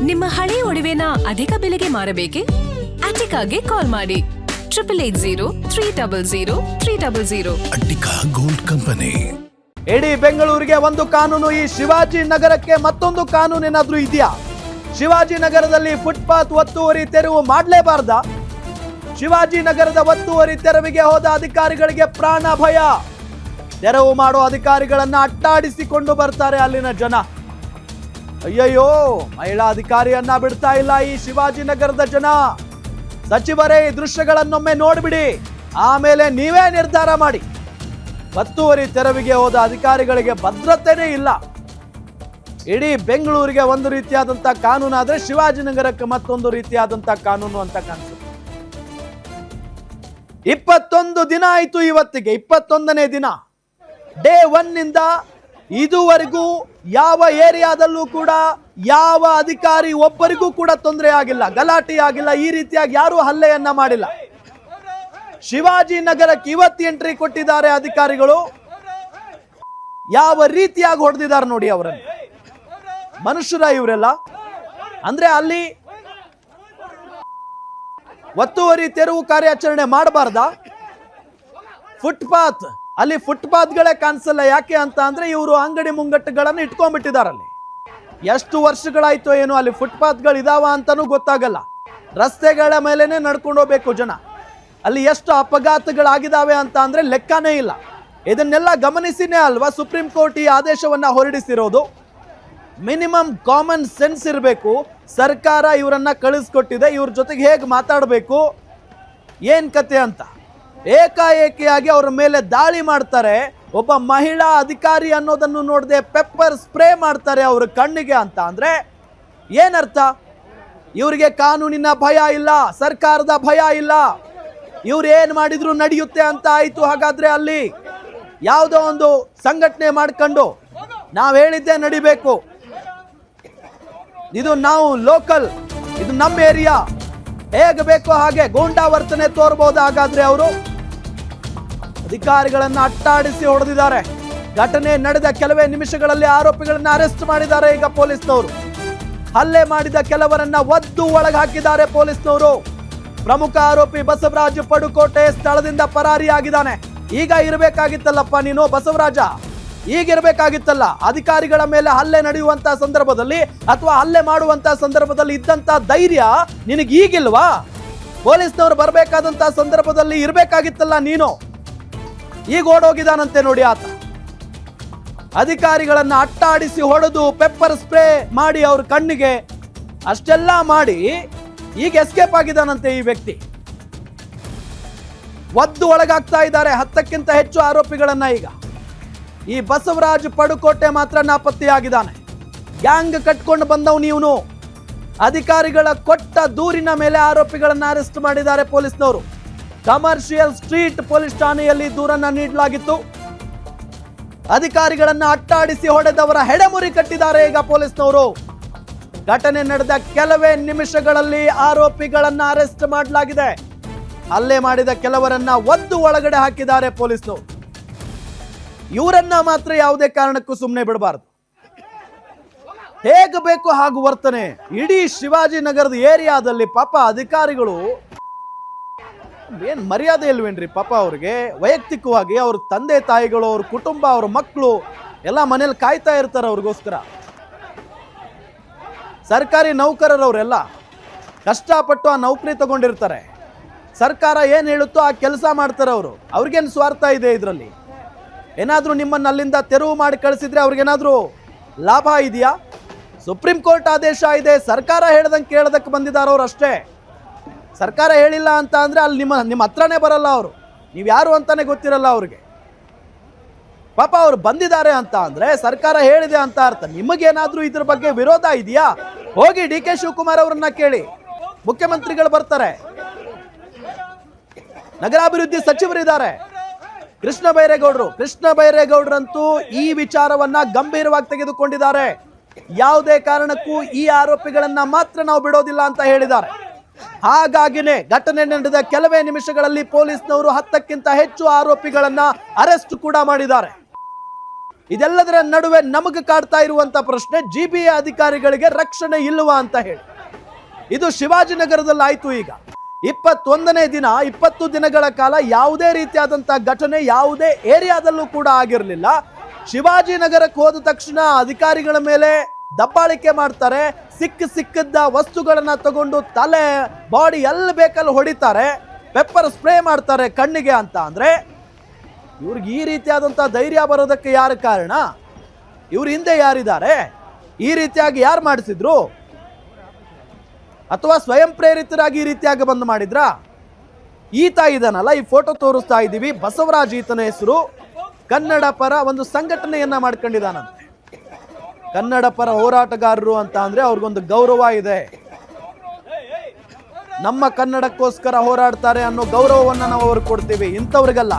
ನಿಮ್ಮ ಹಳೆ ಒಡವೆನ ಅಧಿಕ ಬೆಲೆಗೆ ಮಾರಬೇಕೆ? ಅಟಿಕಾಗೆ ಕಾಲ್ ಮಾಡಿ 8880 ಅಟ್ಟಿಕಾ ಗೋಲ್ಡ್ ಕಂಪನಿ. ಇಡೀ ಬೆಂಗಳೂರಿಗೆ ಒಂದು ಕಾನೂನು, ಈ ಶಿವಾಜಿ ನಗರಕ್ಕೆ ಮತ್ತೊಂದು ಕಾನೂನು ಏನಾದ್ರೂ ಇದೆಯಾ? ಶಿವಾಜಿ ನಗರದಲ್ಲಿ ಫುಟ್ಪಾತ್ ಒತ್ತುವರಿ ತೆರವು ಮಾಡಲೇಬಾರ್ದ? ಶಿವಾಜಿ ನಗರದ ಒತ್ತುವರಿ ತೆರವಿಗೆ ಹೋದ ಅಧಿಕಾರಿಗಳಿಗೆ ಪ್ರಾಣ ಭಯ. ತೆರವು ಮಾಡೋ ಅಧಿಕಾರಿಗಳನ್ನ ಅಟ್ಟಾಡಿಸಿಕೊಂಡು ಬರ್ತಾರೆ ಅಲ್ಲಿನ ಜನ. ಅಯ್ಯಯ್ಯೋ, ಮಹಿಳಾ ಅಧಿಕಾರಿಯನ್ನ ಬಿಡ್ತಾ ಇಲ್ಲ ಈ ಶಿವಾಜಿ ನಗರದ ಜನ. ಸಚಿವರೇ, ಈ ದೃಶ್ಯಗಳನ್ನೊಮ್ಮೆ ನೋಡ್ಬಿಡಿ, ಆಮೇಲೆ ನೀವೇ ನಿರ್ಧಾರ ಮಾಡಿ. ಒತ್ತುವರಿ ತೆರವಿಗೆ ಹೋದ ಅಧಿಕಾರಿಗಳಿಗೆ ಭದ್ರತೆನೇ ಇಲ್ಲ. ಇಡೀ ಬೆಂಗಳೂರಿಗೆ ಒಂದು ರೀತಿಯಾದಂತ ಕಾನೂನು ಆದ್ರೆ ಶಿವಾಜಿನಗರಕ್ಕೆ ಮತ್ತೊಂದು ರೀತಿಯಾದಂತ ಕಾನೂನು ಅಂತ ಕಾಣಿಸುತ್ತೆ. 21 ದಿನ ಆಯ್ತು ಇವತ್ತಿಗೆ, 21ನೇ ದಿನ. ಡೇ 1 ನಿಂದ ಇದುವರೆಗೂ ಯಾವ ಏರಿಯಾದಲ್ಲೂ ಕೂಡ ಯಾವ ಅಧಿಕಾರಿ ಒಬ್ಬರಿಗೂ ಕೂಡ ತೊಂದರೆ ಆಗಿಲ್ಲ, ಗಲಾಟೆ ಆಗಿಲ್ಲ, ಈ ರೀತಿಯಾಗಿ ಯಾರು ಹಲ್ಲೆಯನ್ನ ಮಾಡಿಲ್ಲ. ಶಿವಾಜಿನಗರಕ್ಕೆ ಇವತ್ತು ಎಂಟ್ರಿ ಕೊಟ್ಟಿದ್ದಾರೆ ಅಧಿಕಾರಿಗಳು. ಯಾವ ರೀತಿಯಾಗಿ ಹೊಡೆದಿದ್ದಾರೆ ನೋಡಿ ಅವರನ್ನು. ಮನುಷ್ಯರ ಇವರೆಲ್ಲ? ಅಂದ್ರೆ ಅಲ್ಲಿ ಒತ್ತುವರಿ ತೆರವು ಕಾರ್ಯಾಚರಣೆ ಮಾಡಬಾರ್ದ? ಫುಟ್ಪಾತ್, ಅಲ್ಲಿ ಫುಟ್ಪಾತ್ಗಳೇ ಕಾಣಿಸಲ್ಲ. ಯಾಕೆ ಅಂತ ಅಂದ್ರೆ ಇವರು ಅಂಗಡಿ ಮುಂಗಟ್ಟುಗಳನ್ನು ಇಟ್ಕೊಂಡ್ಬಿಟ್ಟಿದ್ದಾರೆ. ಅಲ್ಲಿ ಎಷ್ಟು ವರ್ಷಗಳಾಯ್ತು ಏನೋ ಅಲ್ಲಿ ಫುಟ್ಪಾತ್ಗಳು ಇದಾವ ಅಂತಾನೂ ಗೊತ್ತಾಗಲ್ಲ. ರಸ್ತೆಗಳ ಮೇಲೇನೆ ನಡ್ಕೊಂಡು ಹೋಗ್ಬೇಕು ಜನ. ಅಲ್ಲಿ ಎಷ್ಟು ಅಪಘಾತಗಳಾಗಿದ್ದಾವೆ ಅಂತ ಅಂದ್ರೆ ಲೆಕ್ಕನೇ ಇಲ್ಲ. ಇದನ್ನೆಲ್ಲ ಗಮನಿಸಿನೇ ಅಲ್ವಾ ಸುಪ್ರೀಂ ಕೋರ್ಟ್ ಈ ಆದೇಶವನ್ನ ಹೊರಡಿಸಿರೋದು. ಮಿನಿಮಮ್ ಕಾಮನ್ ಸೆನ್ಸ್ ಇರಬೇಕು. ಸರ್ಕಾರ ಇವರನ್ನ ಕಳಿಸ್ಕೊಟ್ಟಿದೆ, ಇವ್ರ ಜೊತೆಗೆ ಹೇಗೆ ಮಾತಾಡಬೇಕು, ಏನ್ ಕತೆ ಅಂತ. ಏಕಾಏಕಿಯಾಗಿ ಅವರ ಮೇಲೆ ದಾಳಿ ಮಾಡ್ತಾರೆ. ಒಬ್ಬ ಮಹಿಳಾ ಅಧಿಕಾರಿ ಅನ್ನೋದನ್ನು ನೋಡದೆ ಪೆಪ್ಪರ್ ಸ್ಪ್ರೇ ಮಾಡ್ತಾರೆ ಅವ್ರ ಕಣ್ಣಿಗೆ ಅಂತ ಅಂದ್ರೆ ಏನರ್ಥ? ಇವರಿಗೆ ಕಾನೂನಿನ ಭಯ ಇಲ್ಲ, ಸರ್ಕಾರದ ಭಯ ಇಲ್ಲ. ಇವ್ರು ಏನ್ ಮಾಡಿದ್ರು ನಡೆಯುತ್ತೆ ಅಂತ ಆಯ್ತು. ಹಾಗಾದ್ರೆ ಅಲ್ಲಿ ಯಾವುದೋ ಒಂದು ಸಂಘಟನೆ ಮಾಡ್ಕೊಂಡು ನಾವ್ ಹೇಳಿದ್ದೆ ನಡಿಬೇಕು, ಇದು ನಾವು ಲೋಕಲ್, ಇದು ನಮ್ಮ ಏರಿಯಾ, ಹೇಗೆ ಬೇಕೋ ಹಾಗೆ ಗೂಂಡಾ ವರ್ತನೆ ತೋರ್ಬಹುದು. ಹಾಗಾದ್ರೆ ಅವರು ಅಧಿಕಾರಿಗಳನ್ನ ಅಟ್ಟಾಡಿಸಿ ಹೊಡೆದಿದ್ದಾರೆ. ಘಟನೆ ನಡೆದ ಕೆಲವೇ ನಿಮಿಷಗಳಲ್ಲಿ ಆರೋಪಿಗಳನ್ನ ಅರೆಸ್ಟ್ ಮಾಡಿದ್ದಾರೆ ಈಗ ಪೊಲೀಸ್ನವರು. ಹಲ್ಲೆ ಮಾಡಿದ ಕೆಲವರನ್ನ ಒದ್ದು ಒಳಗೆ ಹಾಕಿದ್ದಾರೆ ಪೊಲೀಸ್ನವರು. ಪ್ರಮುಖ ಆರೋಪಿ ಬಸವರಾಜ ಪಡುಕೋಟೆ ಸ್ಥಳದಿಂದ ಪರಾರಿಯಾಗಿದ್ದಾನೆ. ಈಗ ಇರಬೇಕಾಗಿತ್ತಲ್ಲಪ್ಪ ನೀನು ಬಸವರಾಜ, ಈಗಿರ್ಬೇಕಾಗಿತ್ತಲ್ಲ. ಅಧಿಕಾರಿಗಳ ಮೇಲೆ ಹಲ್ಲೆ ನಡೆಯುವಂತ ಸಂದರ್ಭದಲ್ಲಿ ಅಥವಾ ಹಲ್ಲೆ ಮಾಡುವಂತ ಸಂದರ್ಭದಲ್ಲಿ ಇದ್ದಂತ ಧೈರ್ಯ ನಿನಗೆ ಈಗಿಲ್ವಾ? ಪೊಲೀಸ್ನವರು ಬರಬೇಕಾದಂತ ಸಂದರ್ಭದಲ್ಲಿ ಇರಬೇಕಾಗಿತ್ತಲ್ಲ ನೀನು. ಈಗ ಓಡೋಗಿದ್ದಾನಂತೆ ನೋಡಿ ಆತ. ಅಧಿಕಾರಿಗಳನ್ನ ಅಟ್ಟಾಡಿಸಿ ಹೊಡೆದು ಪೆಪ್ಪರ್ ಸ್ಪ್ರೇ ಮಾಡಿ ಅವ್ರ ಕಣ್ಣಿಗೆ ಅಷ್ಟೆಲ್ಲ ಮಾಡಿ ಈಗ ಎಸ್ಕೇಪ್ ಆಗಿದ್ದಾನಂತೆ ಈ ವ್ಯಕ್ತಿ. ಒದ್ದು ಒಳಗಾಗ್ತಾ ಇದ್ದಾರೆ 10ಕ್ಕಿಂತ ಹೆಚ್ಚು ಆರೋಪಿಗಳನ್ನ. ಈಗ ಈ ಬಸವರಾಜ್ ಪಡುಕೋಟೆ ಮಾತ್ರ ನಾಪತ್ತೆಯಾಗಿದ್ದಾನೆ. ಗ್ಯಾಂಗ್ ಕಟ್ಕೊಂಡು ಬಂದವ್ ನೀವನು. ಅಧಿಕಾರಿಗಳ ಕೊಟ್ಟ ದೂರಿನ ಮೇಲೆ ಆರೋಪಿಗಳನ್ನ ಅರೆಸ್ಟ್ ಮಾಡಿದ್ದಾರೆ ಪೊಲೀಸ್ನವರು. ಕಮರ್ಷಿಯಲ್ ಸ್ಟ್ರೀಟ್ ಪೊಲೀಸ್ ಠಾಣೆಯಲ್ಲಿ ದೂರನ್ನ ನೀಡಲಾಗಿತ್ತು. ಅಧಿಕಾರಿಗಳನ್ನ ಅಟ್ಟಾಡಿಸಿ ಹೊಡೆದವರ ಹೆಡೆಮುರಿ ಕಟ್ಟಿದ್ದಾರೆ ಈಗ ಪೊಲೀಸ್ನವರು. ಘಟನೆ ನಡೆದ ಕೆಲವೇ ನಿಮಿಷಗಳಲ್ಲಿ ಆರೋಪಿಗಳನ್ನ ಅರೆಸ್ಟ್ ಮಾಡಲಾಗಿದೆ. ಹಲ್ಲೆ ಮಾಡಿದ ಕೆಲವರನ್ನ ಒದ್ದು ಒಳಗಡೆ ಹಾಕಿದ್ದಾರೆ ಪೊಲೀಸರು. ಇವರನ್ನ ಮಾತ್ರ ಯಾವುದೇ ಕಾರಣಕ್ಕೂ ಸುಮ್ಮನೆ ಬಿಡಬಾರದು. ಹೇಗೆ ಬೇಕು ಹಾಗೂ ವರ್ತನೆ. ಇಡೀ ಶಿವಾಜಿನಗರದ ಏರಿಯಾದಲ್ಲಿ ಪಾಪ ಅಧಿಕಾರಿಗಳು ಏನ್ ಮರ್ಯಾದೆ ಇಲ್ವೇನ್ರಿ ಪಾಪ ಅವ್ರಿಗೆ. ವೈಯಕ್ತಿಕವಾಗಿ ಅವ್ರ ತಂದೆ ತಾಯಿಗಳು, ಅವ್ರ ಕುಟುಂಬ, ಅವ್ರ ಮಕ್ಕಳು ಎಲ್ಲ ಮನೇಲಿ ಕಾಯ್ತಾ ಇರ್ತಾರೆ ಅವ್ರಿಗೋಸ್ಕರ. ಸರ್ಕಾರಿ ನೌಕರರವರೆಲ್ಲ ಕಷ್ಟಪಟ್ಟು ಆ ನೌಕರಿ ತಗೊಂಡಿರ್ತಾರೆ. ಸರ್ಕಾರ ಏನು ಹೇಳುತ್ತೋ ಆ ಕೆಲಸ ಮಾಡ್ತಾರೆ ಅವರು. ಅವ್ರಿಗೇನು ಸ್ವಾರ್ಥ ಇದೆ ಇದರಲ್ಲಿ? ಏನಾದರೂ ನಿಮ್ಮನ್ನು ಅಲ್ಲಿಂದ ತೆರವು ಮಾಡಿ ಕಳಿಸಿದ್ರೆ ಅವ್ರಿಗೇನಾದರೂ ಲಾಭ ಇದೆಯಾ? ಸುಪ್ರೀಂ ಕೋರ್ಟ್ ಆದೇಶ ಇದೆ, ಸರ್ಕಾರ ಹೇಳ್ದಂಗೆ ಕೇಳೋದಕ್ಕೆ ಬಂದಿದ್ದಾರೆ ಅವ್ರು ಅಷ್ಟೇ. ಸರ್ಕಾರ ಹೇಳಿಲ್ಲ ಅಂತ ಅಂದರೆ ಅಲ್ಲಿ ನಿಮ್ಮ ಹತ್ರನೇ ಬರಲ್ಲ ಅವರು. ನೀವು ಯಾರು ಅಂತಾನೆ ಗೊತ್ತಿರಲ್ಲ ಅವ್ರಿಗೆ. ಪಾಪ ಅವ್ರು ಬಂದಿದ್ದಾರೆ ಅಂತ ಅಂದರೆ ಸರ್ಕಾರ ಹೇಳಿದೆ ಅಂತ ಅರ್ಥ. ನಿಮಗೇನಾದರೂ ಇದ್ರ ಬಗ್ಗೆ ವಿರೋಧ ಇದೆಯಾ? ಹೋಗಿ DK ಶಿವಕುಮಾರ್ ಅವರನ್ನ ಕೇಳಿ. ಮುಖ್ಯಮಂತ್ರಿಗಳು ಬರ್ತಾರೆ, ನಗರಾಭಿವೃದ್ಧಿ ಸಚಿವರಿದ್ದಾರೆ, ಕೃಷ್ಣ ಬೈರೇಗೌಡರಂತೂ ಈ ವಿಚಾರವನ್ನ ಗಂಭೀರವಾಗಿ ತೆಗೆದುಕೊಂಡಿದ್ದಾರೆ. ಯಾವುದೇ ಕಾರಣಕ್ಕೂ ಈ ಆರೋಪಿಗಳನ್ನ ಮಾತ್ರ ನಾವು ಬಿಡೋದಿಲ್ಲ ಅಂತ ಹೇಳಿದ್ದಾರೆ. ಹಾಗಾಗಿನೇ ಘಟನೆ ನಡೆದ ಕೆಲವೇ ನಿಮಿಷಗಳಲ್ಲಿ ಪೊಲೀಸ್ನವರು 10ಕ್ಕಿಂತ ಹೆಚ್ಚು ಆರೋಪಿಗಳನ್ನ ಅರೆಸ್ಟ್ ಕೂಡ ಮಾಡಿದ್ದಾರೆ. ಇದೆಲ್ಲದರ ನಡುವೆ ನಮಗೆ ಕಾಡ್ತಾ ಇರುವಂತ ಪ್ರಶ್ನೆ, GBA ಅಧಿಕಾರಿಗಳಿಗೆ ರಕ್ಷಣೆ ಇಲ್ಲವಾ ಅಂತ ಹೇಳಿ. ಇದು ಶಿವಾಜಿನಗರದಲ್ಲಿ ಆಯ್ತು. ಈಗ 21ನೇ ದಿನ 20 ದಿನಗಳ ಕಾಲ ಯಾವುದೇ ರೀತಿಯಾದಂತಹ ಘಟನೆ ಯಾವುದೇ ಏರಿಯಾದಲ್ಲೂ ಕೂಡ ಆಗಿರಲಿಲ್ಲ. ಶಿವಾಜಿನಗರಕ್ಕೆ ಹೋದ ತಕ್ಷಣ ಅಧಿಕಾರಿಗಳ ಮೇಲೆ ದಬ್ಬಾಳಿಕೆ ಮಾಡ್ತಾರೆ, ಸಿಕ್ಕದ ವಸ್ತುಗಳನ್ನ ತಗೊಂಡು ತಲೆ ಬಾಡಿ ಎಲ್ಲಿ ಬೇಕಲ್ಲಿ ಹೊಡಿತಾರೆ, ಪೆಪ್ಪರ್ ಸ್ಪ್ರೇ ಮಾಡ್ತಾರೆ ಕಣ್ಣಿಗೆ ಅಂತ ಅಂದ್ರೆ ಇವ್ರಿಗೆ ಈ ರೀತಿಯಾದಂತಹ ಧೈರ್ಯ ಬರೋದಕ್ಕೆ ಯಾರು ಕಾರಣ? ಇವ್ರ ಹಿಂದೆ ಯಾರಿದ್ದಾರೆ? ಈ ರೀತಿಯಾಗಿ ಯಾರು ಮಾಡಿಸಿದ್ರು? ಅಥವಾ ಸ್ವಯಂ ಪ್ರೇರಿತರಾಗಿ ಈ ರೀತಿಯಾಗಿ ಬಂದು ಮಾಡಿದ್ರಾ? ಈತ ಇದನ್ನಲ್ಲ, ಈ ಫೋಟೋ ತೋರಿಸ್ತಾ ಇದ್ದೀವಿ, ಬಸವರಾಜ್ ಈತನ ಹೆಸರು. ಕನ್ನಡ ಪರ ಒಂದು ಸಂಘಟನೆಯನ್ನ ಮಾಡ್ಕೊಂಡಿದ್ದಾನಂತೆ. ಕನ್ನಡ ಪರ ಹೋರಾಟಗಾರರು ಅಂತ ಅಂದ್ರೆ ಅವ್ರಿಗೊಂದು ಗೌರವ ಇದೆ. ನಮ್ಮ ಕನ್ನಡಕ್ಕೋಸ್ಕರ ಹೋರಾಡ್ತಾರೆ ಅನ್ನೋ ಗೌರವವನ್ನ ನಾವು ಅವ್ರಿಗೆ ಕೊಡ್ತೀವಿ. ಇಂಥವ್ರಿಗಲ್ಲ.